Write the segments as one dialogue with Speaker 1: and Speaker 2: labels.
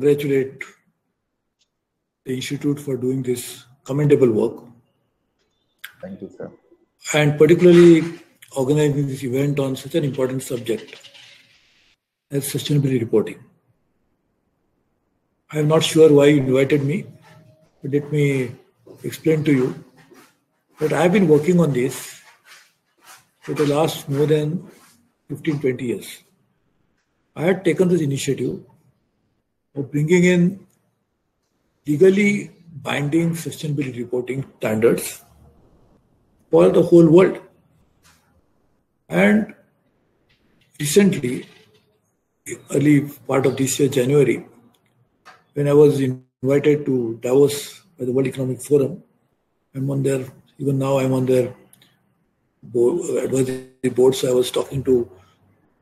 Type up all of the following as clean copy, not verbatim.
Speaker 1: congratulate the Institute for doing this commendable work.
Speaker 2: Thank you, sir.
Speaker 1: And particularly organizing this event on such an important subject as sustainability reporting. I am not sure why you invited me, but let me explain to you that I have been working on this for the last more than 15-20 years. I had taken this initiative of bringing in legally binding sustainability reporting standards for the whole world. And recently, early part of this year, January, when I was invited to Davos by the World Economic Forum, I'm on their, even now I'm on their advisory board, so I was talking to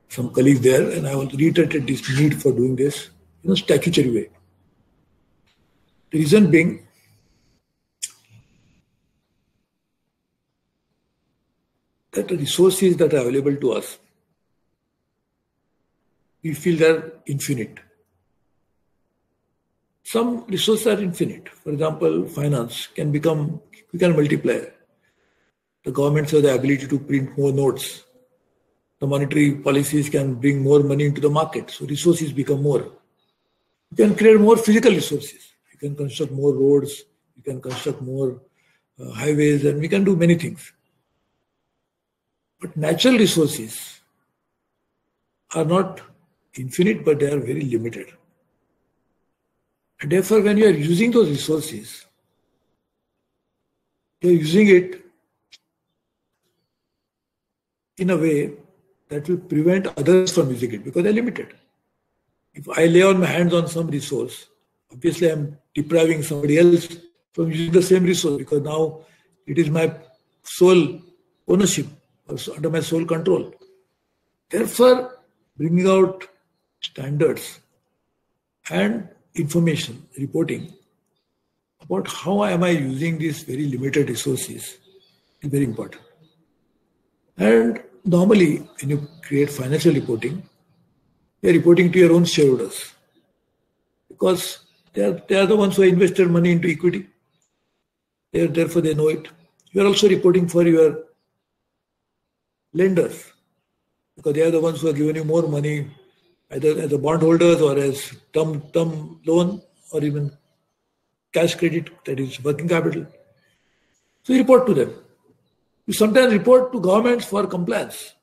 Speaker 1: some colleagues there, and I was reiterated this need for doing this in a statutory way. The reason being, that the resources that are available to us, we feel they're infinite. Some resources are infinite. For example, finance can become quicker multiplier. The governments have the ability to print more notes. The monetary policies can bring more money into the market, so resources become more. You can create more physical resources. You can construct more roads, you can construct more highways, and we can do many things. But natural resources are not infinite, but they are very limited. And therefore, when you are using those resources, you are using it in a way that will prevent others from using it because they are limited. If I lay on my hands on some resource, obviously I am depriving somebody else from using the same resource because now it is my sole ownership, or under my sole control. Therefore, bringing out standards and information, reporting about how am I using these very limited resources is very important. And normally, when you create financial reporting, you are reporting to your own shareholders because they are the ones who have invested money into equity. Therefore, they know it. You are also reporting for your lenders because they are the ones who have given you more money, either as a bondholders or as term loan or even cash credit, that is working capital. So you report to them. You sometimes report to governments for compliance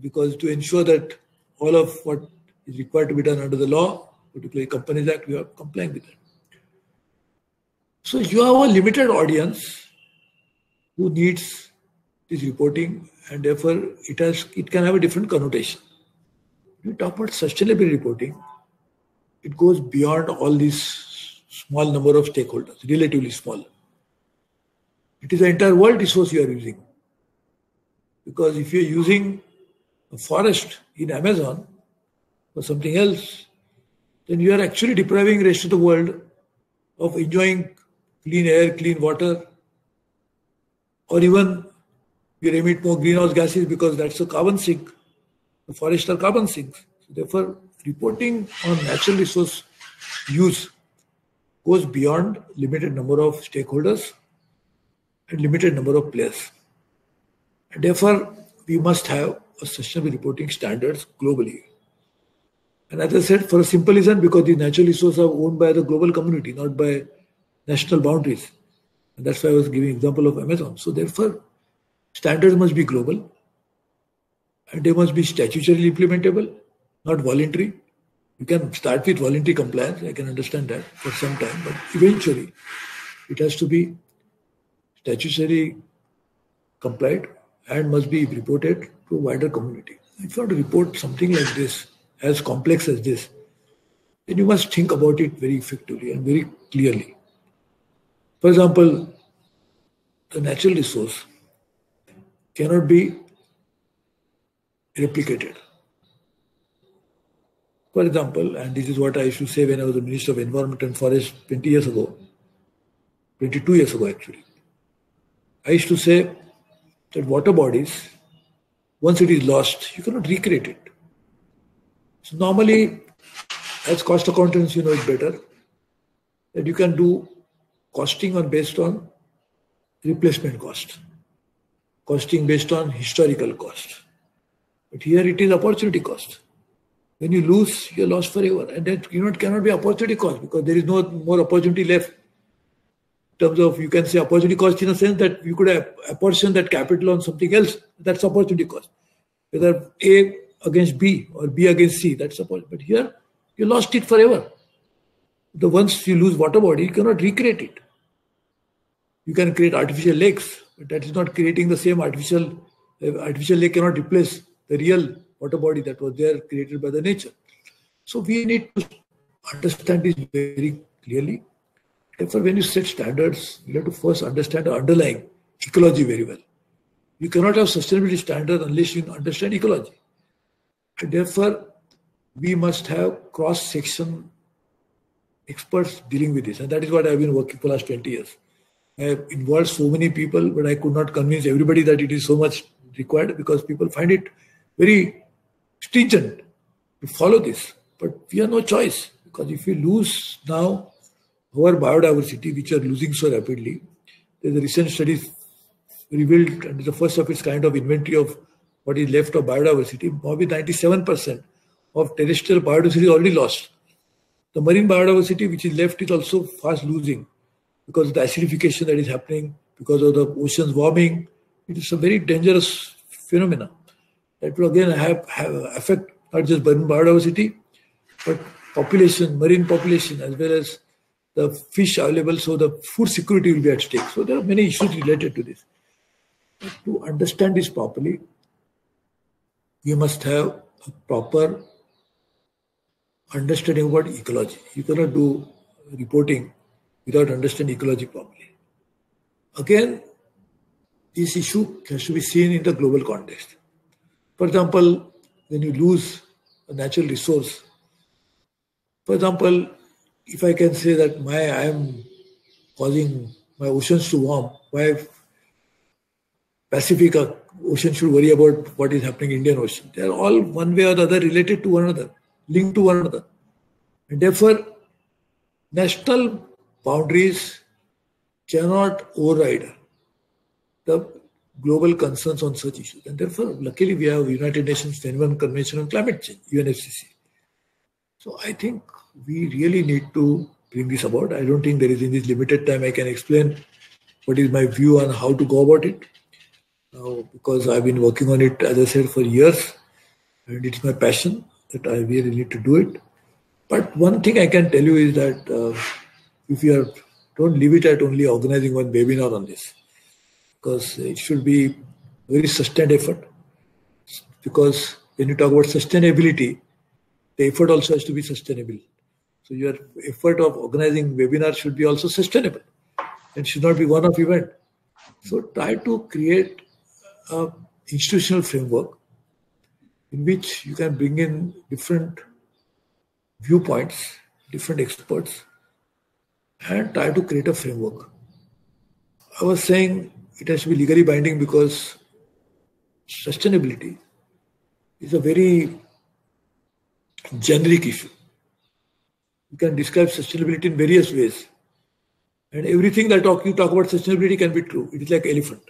Speaker 1: because to ensure that all of what is required to be done under the law, particularly Companies Act, we are complying with that. So you have a limited audience who needs this reporting, and therefore it can have a different connotation. When we talk about sustainability reporting, it goes beyond all these small number of stakeholders, relatively small. It is the entire world resource you are using. Because if you are using a forest in Amazon or something else, then you are actually depriving the rest of the world of enjoying clean air, clean water, or even you emit more greenhouse gases because that's a carbon sink. The forests are carbon sinks. So therefore, reporting on natural resource use goes beyond limited number of stakeholders and limited number of players. And therefore, we must have a sustainable reporting standards globally. And as I said, for a simple reason, because the natural resources are owned by the global community, not by national boundaries. And that's why I was giving example of Amazon. So therefore, standards must be global and they must be statutorily implementable, not voluntary. You can start with voluntary compliance, I can understand that for some time, but eventually it has to be statutorily complied and must be reported to a wider community. If you want to report something like this, as complex as this, then you must think about it very effectively and very clearly. For example, the natural resource cannot be replicated. For example, and this is what I used to say when I was the Minister of Environment and Forest 20 years ago, 22 years ago actually. I used to say that water bodies, once it is lost, you cannot recreate it. So normally, as cost accountants, you know it better, that you can do costing based on replacement cost, costing based on historical cost. But here it is opportunity cost. When you lose, you're lost forever. And that cannot be opportunity cost because there is no more opportunity left. In terms of, you can say opportunity cost in a sense that you could have apportioned that capital on something else. That's opportunity cost. Whether A against B or B against C, that's opportunity. But here, you lost it forever. Once you lose water body, you cannot recreate it. You can create artificial lakes, but that is not creating the same artificial lake cannot replace the real water body that was there created by the nature. So we need to understand this very clearly. Therefore, when you set standards, you have to first understand the underlying ecology very well. You cannot have sustainability standards unless you understand ecology. And therefore, we must have cross-section experts dealing with this. And that is what I've been working for the last 20 years. I have involved so many people, but I could not convince everybody that it is so much required because people find it very stringent to follow this. But we have no choice because if we lose now our biodiversity, which are losing so rapidly, there's a recent study revealed, and the first of its kind of inventory of what is left of biodiversity, probably 97% of terrestrial biodiversity is already lost. The marine biodiversity which is left is also fast losing because of the acidification that is happening, because of the oceans warming. It is a very dangerous phenomenon that will again have affect not just marine biodiversity, but population, marine population, as well as the fish available. So the food security will be at stake. So there are many issues related to this. But to understand this properly, we must have a proper understanding about ecology. You cannot do reporting without understanding ecology properly. Again, this issue has to be seen in the global context. For example, when you lose a natural resource, for example, if I can say that I am causing my oceans to warm, why Pacific Ocean should worry about what is happening in Indian Ocean? They are all one way or the other related to one another, linked to one another. And therefore, national boundaries cannot override the global concerns on such issues. And therefore, luckily, we have United Nations 21 Convention on Climate Change, UNFCCC. So I think we really need to bring this about. I don't think there is in this limited time I can explain what is my view on how to go about it. Because I've been working on it, as I said, for years. And it's my passion that I really need to do it. But one thing I can tell you is that if you don't leave it at only organizing one webinar on this, because it should be a very sustained effort. Because when you talk about sustainability, the effort also has to be sustainable. So your effort of organizing webinars should be also sustainable. It should not be one-off event. So try to create an institutional framework in which you can bring in different viewpoints, different experts, and try to create a framework. I was saying it has to be legally binding because sustainability is a very generic issue. You can describe sustainability in various ways. And everything that you talk about sustainability can be true. It is like elephant.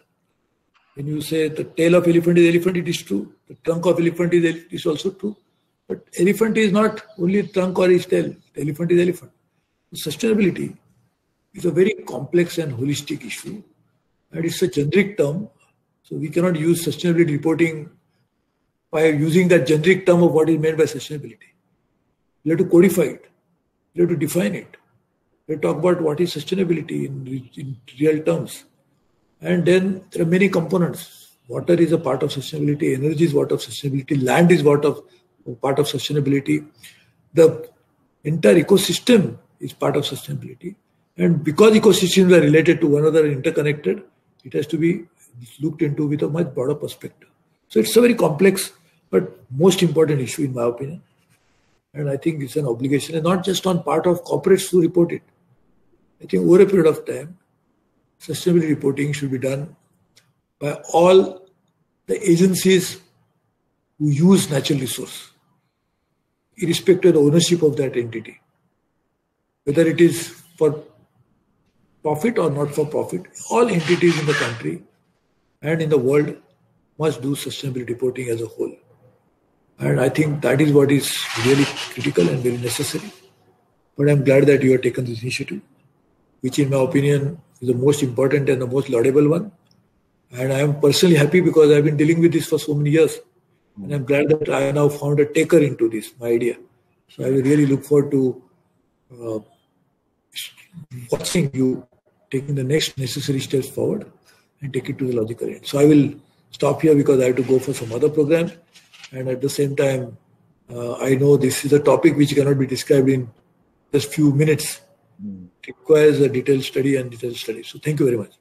Speaker 1: When you say the tail of elephant, it is true. The trunk of elephant is also true. But elephant is not only trunk or its tail. The elephant is elephant. Sustainability is a very complex and holistic issue. And it's a generic term. So we cannot use sustainability reporting by using that generic term of what is meant by sustainability. You have to codify it. You have to define it. You have to talk about what is sustainability in real terms. And then there are many components. Water is a part of sustainability. Energy is part of sustainability. Land is part of sustainability. The entire ecosystem is part of sustainability. And because ecosystems are related to one another and interconnected, it has to be looked into with a much broader perspective. So it's a very complex but most important issue in my opinion. And I think it's an obligation, and not just on part of corporates to report it. I think over a period of time, sustainability reporting should be done by all the agencies who use natural resource. irrespective of the ownership of that entity. Whether it is for profit or not for profit, all entities in the country and in the world must do sustainability reporting as a whole. And I think that is what is really critical and very necessary. But I'm glad that you have taken this initiative, which in my opinion is the most important and the most laudable one. And I am personally happy because I've been dealing with this for so many years. And I'm glad that I have now found a taker into this, my idea. So I will really look forward to watching you taking the next necessary steps forward and take it to the logical end. So I will stop here because I have to go for some other program. And at the same time, I know this is a topic which cannot be described in just few minutes. It requires a detailed study and detailed study. So thank you very much.